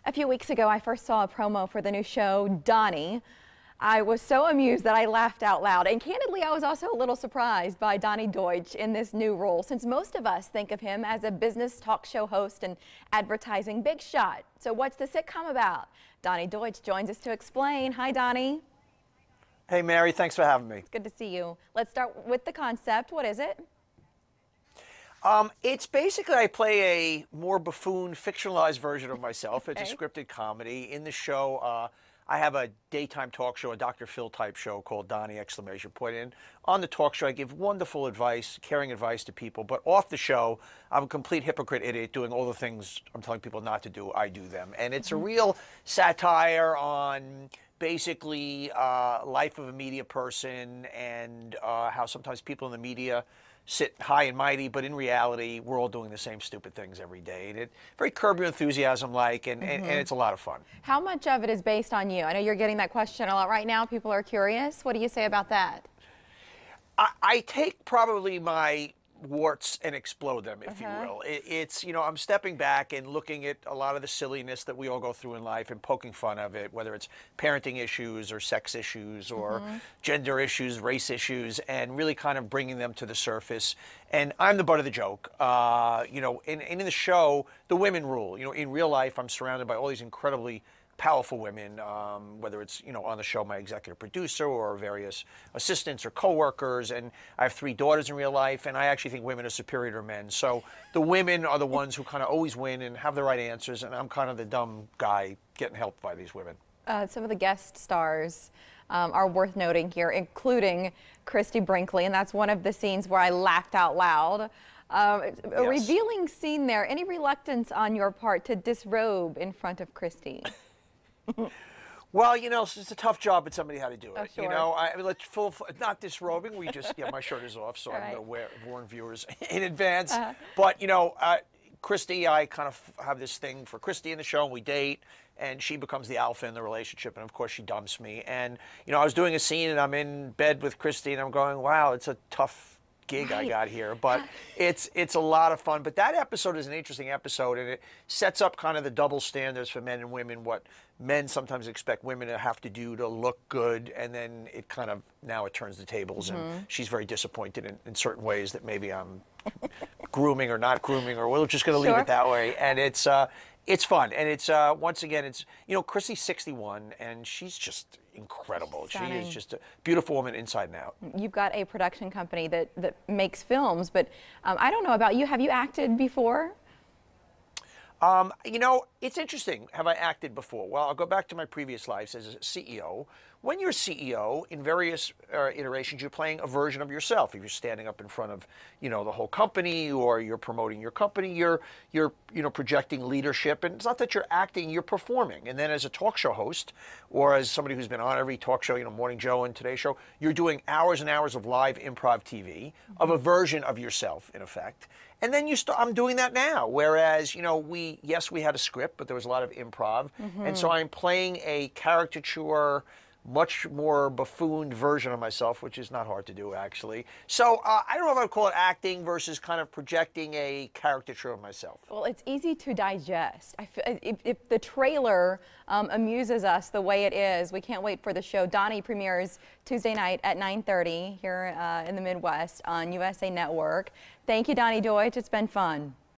A few weeks ago, I first saw a promo for the new show, Donny. I was so amused that I laughed out loud. And candidly, I was also a little surprised by Donny Deutsch in this new role, since most of us think of him as a business talk show host and advertising big shot. So what's the sitcom about? Donny Deutsch joins us to explain. Hi, Donny. Hey, Mary. Thanks for having me. It's good to see you. Let's start with the concept. What is it? It's basically I play a more buffoon, fictionalized version of myself. It's a scripted comedy. In the show, I have a daytime talk show, a Dr. Phil type show called Donny ! And on the talk show, I give wonderful advice, caring advice to people. But off the show, I'm a complete hypocrite idiot doing all the things I'm telling people not to do. I do them. And it's a real satire on basically life of a media person and how sometimes people in the media sit high and mighty, but in reality, we're all doing the same stupid things every day. And it very Curb Your Enthusiasm-like, and it's a lot of fun. How much of it is based on you? I know you're getting that question a lot right now. People are curious. What do you say about that? I take probably my warts and explode them, if you will. It's, you know, I'm stepping back and looking at a lot of the silliness that we all go through in life and poking fun of it, whether it's parenting issues or sex issues or gender issues, race issues, and really kind of bringing them to the surface. And I'm the butt of the joke. You know, in the show, the women rule. You know, in real life, I'm surrounded by all these incredibly powerful women, whether it's, you know, on the show, my executive producer or various assistants or co-workers, and I have 3 daughters in real life, and I actually think women are superior to men. So the women are the ones who kind of always win and have the right answers, and I'm kind of the dumb guy getting helped by these women. Some of the guest stars are worth noting here, including Christy Brinkley, and that's one of the scenes where I laughed out loud. A revealing scene there. Any reluctance on your part to disrobe in front of Christy? Well, you know, it's a tough job, but somebody had to do it. Sure. You know, not disrobing. We just, yeah, my shirt is off, so I'm going to warn viewers in advance. But, you know, Christy, I kind of have this thing for Christy in the show, and we date, and she becomes the alpha in the relationship, and of course she dumps me. And, you know, I was doing a scene, and I'm in bed with Christy, and I'm going, wow, it's a tough gig I got here, but it's a lot of fun. But that episode is an interesting episode, and it sets up kind of the double standards for men and women, what men sometimes expect women to have to do to look good, and then it kind of, now it turns the tables, and she's very disappointed in certain ways that maybe I'm grooming or not grooming, or we're just going to leave it that way. And it's fun, and it's once again, it's, you know, Chrissy's 61, and she's just incredible. Stunning. She is just a beautiful woman inside and out. You've got a production company that makes films, but I don't know about you. Have you acted before? You know, it's interesting. Have I acted before? Well, I'll go back to my previous lives as a CEO. When you're a CEO, in various iterations, you're playing a version of yourself. If you're standing up in front of, you know, the whole company, or you're promoting your company, you're you know, projecting leadership. And it's not that you're acting, you're performing. And then as a talk show host, or as somebody who's been on every talk show, you know, Morning Joe and Today Show, you're doing hours and hours of live improv TV of a version of yourself, in effect. And then I'm doing that now. Whereas, you know, yes, we had a script, but there was a lot of improv. And so I'm playing a caricature, much more buffooned version of myself, which is not hard to do, actually. So I don't know if I would call it acting versus kind of projecting a caricature of myself. Well, it's easy to digest. If the trailer amuses us the way it is, we can't wait for the show. Donny premieres Tuesday night at 9:30 here in the Midwest on USA Network. Thank you, Donny Deutsch. It's been fun.